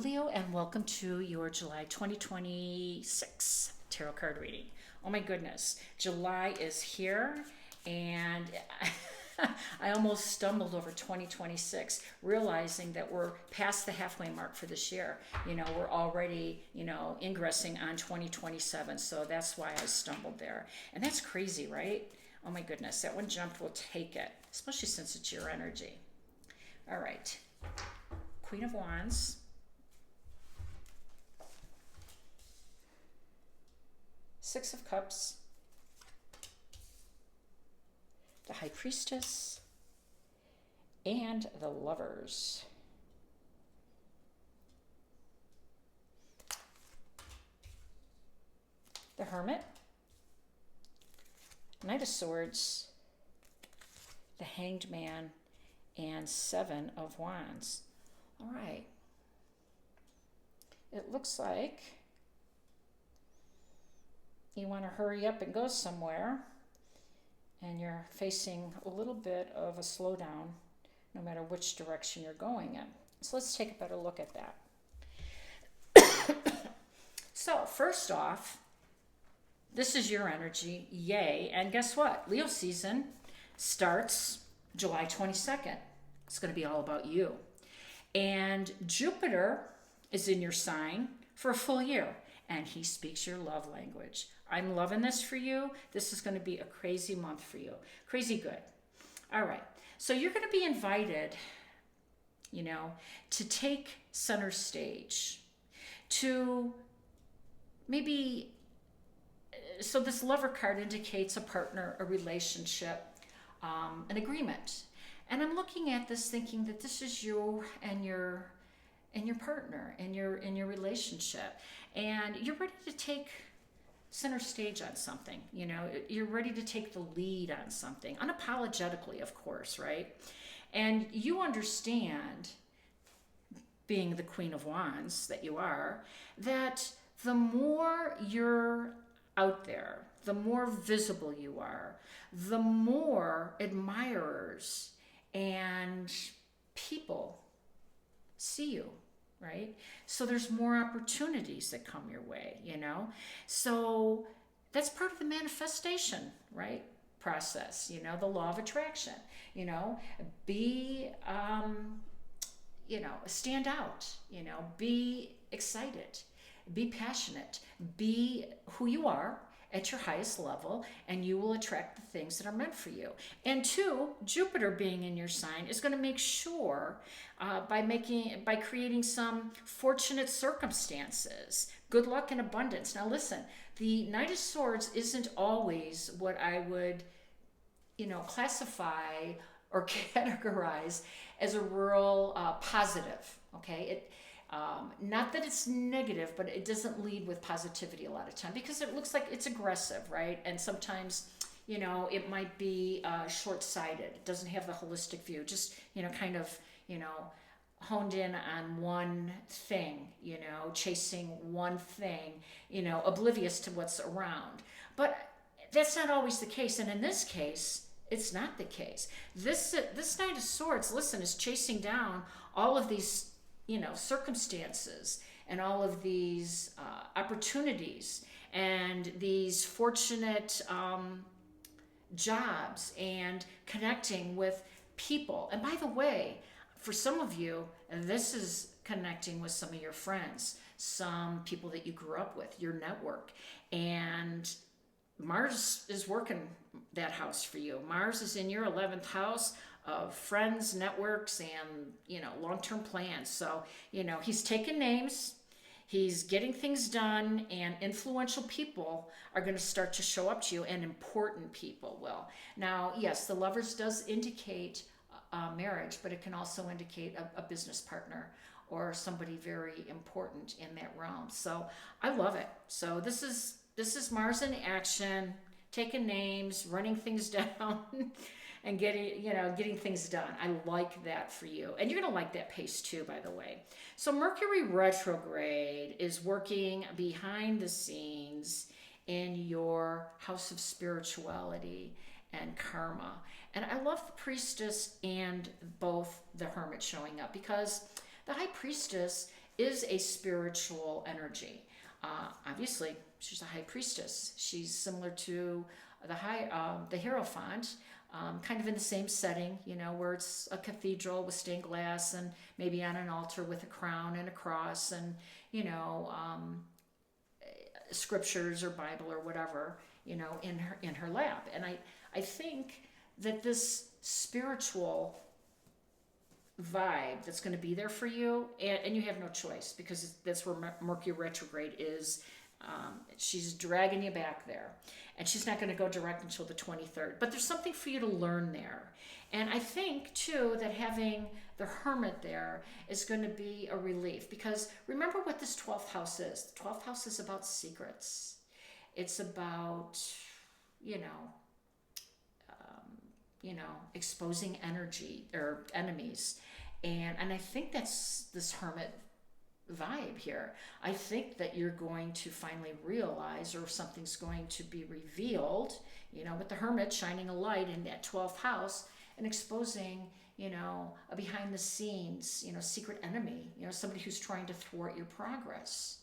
Leo, and welcome to your July 2026 tarot card reading. Oh my goodness, July is here, and I almost stumbled over 2026, realizing that we're past the halfway mark for this year. We're already, ingressing on 2027, so that's why I stumbled there. And that's crazy, right? Oh my goodness, that one jumped, we'll take it, especially since it's your energy. All right, Queen of Wands. Six of Cups, the High Priestess, and the Lovers. The Hermit, Knight of Swords, the Hanged Man, and Seven of Wands. All right. It looks like you want to hurry up and go somewhere, and you're facing a little bit of a slowdown no matter which direction you're going in. So let's take a better look at that. So first off, this is your energy, yay. And guess what? Leo season starts July 22nd. It's going to be all about you. And Jupiter is in your sign for a full year, and he speaks your love language. I'm loving this for you. This is going to be a crazy month for you. Crazy good. All right. So you're going to be invited, to take center stage, to maybe, so this Lover card indicates a partner, a relationship, an agreement. And I'm looking at this thinking that this is you and your partner in your relationship, and you're ready to take center stage on something. You're ready to take the lead on something, unapologetically, of course, right? And you understand, being the Queen of Wands that you are, that the more you're out there, the more visible you are, the more admirers and people see you, right? So there's more opportunities that come your way, So that's part of the manifestation, right? Process, the law of attraction, be, stand out, be excited, be passionate, be who you are at your highest level, and you will attract the things that are meant for you. And two, Jupiter being in your sign is going to make sure by creating some fortunate circumstances, good luck and abundance. Now listen, the Knight of Swords isn't always what I would, classify or categorize as a real positive. Okay, not that it's negative, but it doesn't lead with positivity a lot of time, because it looks like it's aggressive, right? And sometimes, it might be short-sighted. It doesn't have the holistic view, just, kind of, honed in on one thing, chasing one thing, oblivious to what's around. But that's not always the case. And in this case, it's not the case. This Knight of Swords, listen, is chasing down all of these circumstances and all of these opportunities and these fortunate jobs and connecting with people. And by the way, for some of you, this is connecting with some of your friends, some people that you grew up with, your network. And Mars is working that house for you. Mars is in your 11th house of friends, networks, and, long-term plans. So, he's taking names, he's getting things done, and influential people are going to start to show up to you, and important people will. Now, yes, the Lovers does indicate marriage, but it can also indicate a business partner or somebody very important in that realm. So I love it. So this is Mars in action, taking names, running things down, and getting things done. I like that for you. And you're going to like that pace too, by the way. So Mercury retrograde is working behind the scenes in your house of spirituality and karma. And I love the Priestess and both the Hermit showing up, because the High Priestess is a spiritual energy. Obviously, she's a high priestess. She's similar to the Hierophant, kind of in the same setting, where it's a cathedral with stained glass and maybe on an altar with a crown and a cross and, scriptures or Bible or whatever, in her lap. And I think that this spiritual vibe that's going to be there for you, and you have no choice, because that's where Mercury retrograde is. She's dragging you back there, and she's not going to go direct until the 23rd, but there's something for you to learn there. And I think too that having the Hermit there is going to be a relief, because remember what this 12th house is. The 12th house is about secrets. It's about exposing energy or enemies. And I think that's this Hermit vibe here. I think that you're going to finally realize, or something's going to be revealed, with the Hermit shining a light in that 12th house and exposing, a behind the scenes, secret enemy, somebody who's trying to thwart your progress.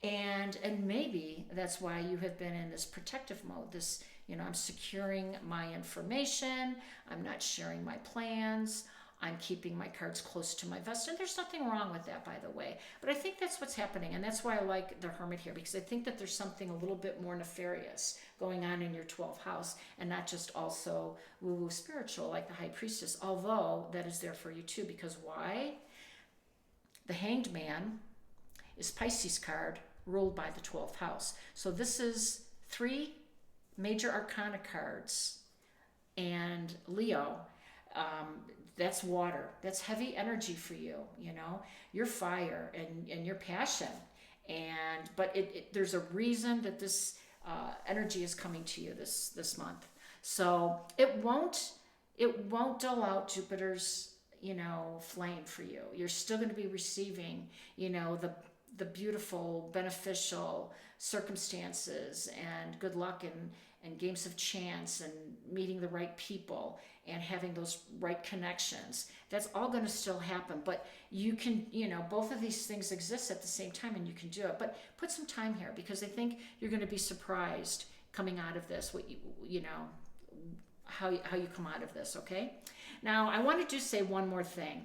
And maybe that's why you have been in this protective mode, this, I'm securing my information, I'm not sharing my plans, I'm keeping my cards close to my vest. And there's nothing wrong with that, by the way. But I think that's what's happening. And that's why I like the Hermit here, because I think that there's something a little bit more nefarious going on in your 12th house, and not just also woo-woo spiritual like the High Priestess, although that is there for you too. Because why? The Hanged Man is Pisces card ruled by the 12th house. So this is 3 major arcana cards. And Leo, that's water. That's heavy energy for you, your fire and your passion. But there's a reason that this energy is coming to you this month. So it won't dull out Jupiter's, flame for you. You're still going to be receiving, the beautiful, beneficial circumstances and good luck and games of chance and meeting the right people and having those right connections. That's all going to still happen, but you can, both of these things exist at the same time, and you can do it. But put some time here, because I think you're going to be surprised coming out of this, what how you come out of this, okay? Now, I want to just say one more thing.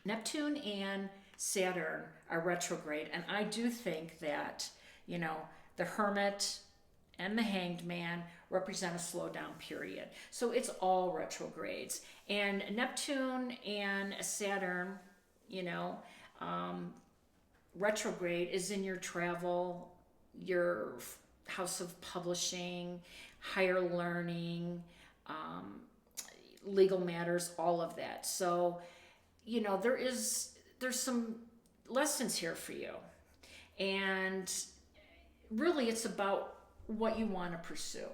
Neptune and Saturn are retrograde, and I do think that, the Hermit and the Hanged Man represent a slowdown period. So it's all retrogrades. And Neptune and Saturn, retrograde is in your travel, your house of publishing, higher learning, legal matters, all of that. So, there's some lessons here for you. And really it's about what you want to pursue,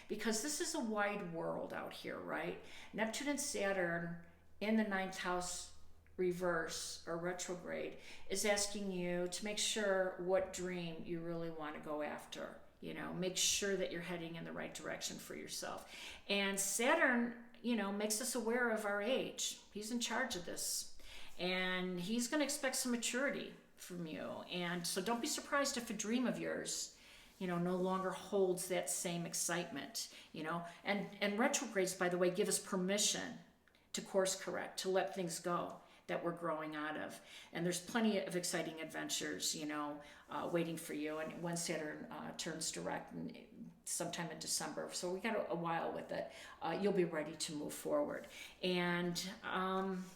because this is a wide world out here, right? Neptune and Saturn in the 9th house reverse or retrograde is asking you to make sure what dream you really want to go after. Make sure that you're heading in the right direction for yourself. And Saturn, makes us aware of our age. He's in charge of this, and he's going to expect some maturity from you. And so don't be surprised if a dream of yours no longer holds that same excitement, and retrogrades, by the way, give us permission to course correct, to let things go that we're growing out of. And there's plenty of exciting adventures, waiting for you. And when Saturn turns direct sometime in December, so we got a while with it, you'll be ready to move forward. And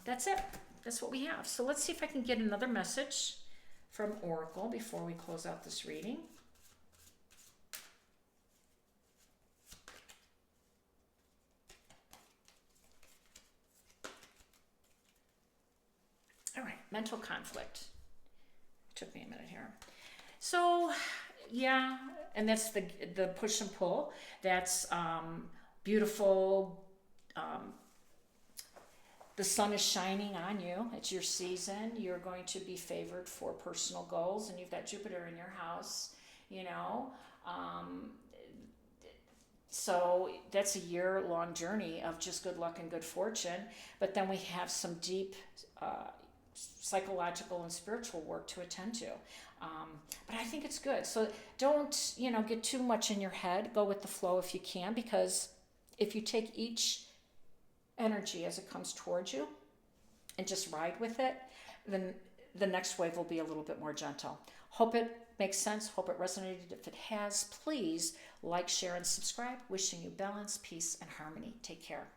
that's it. That's what we have. So let's see if I can get another message from Oracle before we close out this reading. All right, mental conflict. Took me a minute here. So, yeah, and that's the push and pull. That's beautiful. The sun is shining on you. It's your season. You're going to be favored for personal goals, and you've got Jupiter in your house, So that's a year-long journey of just good luck and good fortune. But then we have some deep psychological and spiritual work to attend to. But I think it's good. So don't, get too much in your head. Go with the flow if you can, because if you take each energy as it comes towards you and just ride with it, then the next wave will be a little bit more gentle. Hope it makes sense. Hope it resonated. If it has, please like, share, and subscribe. Wishing you balance, peace, and harmony. Take care.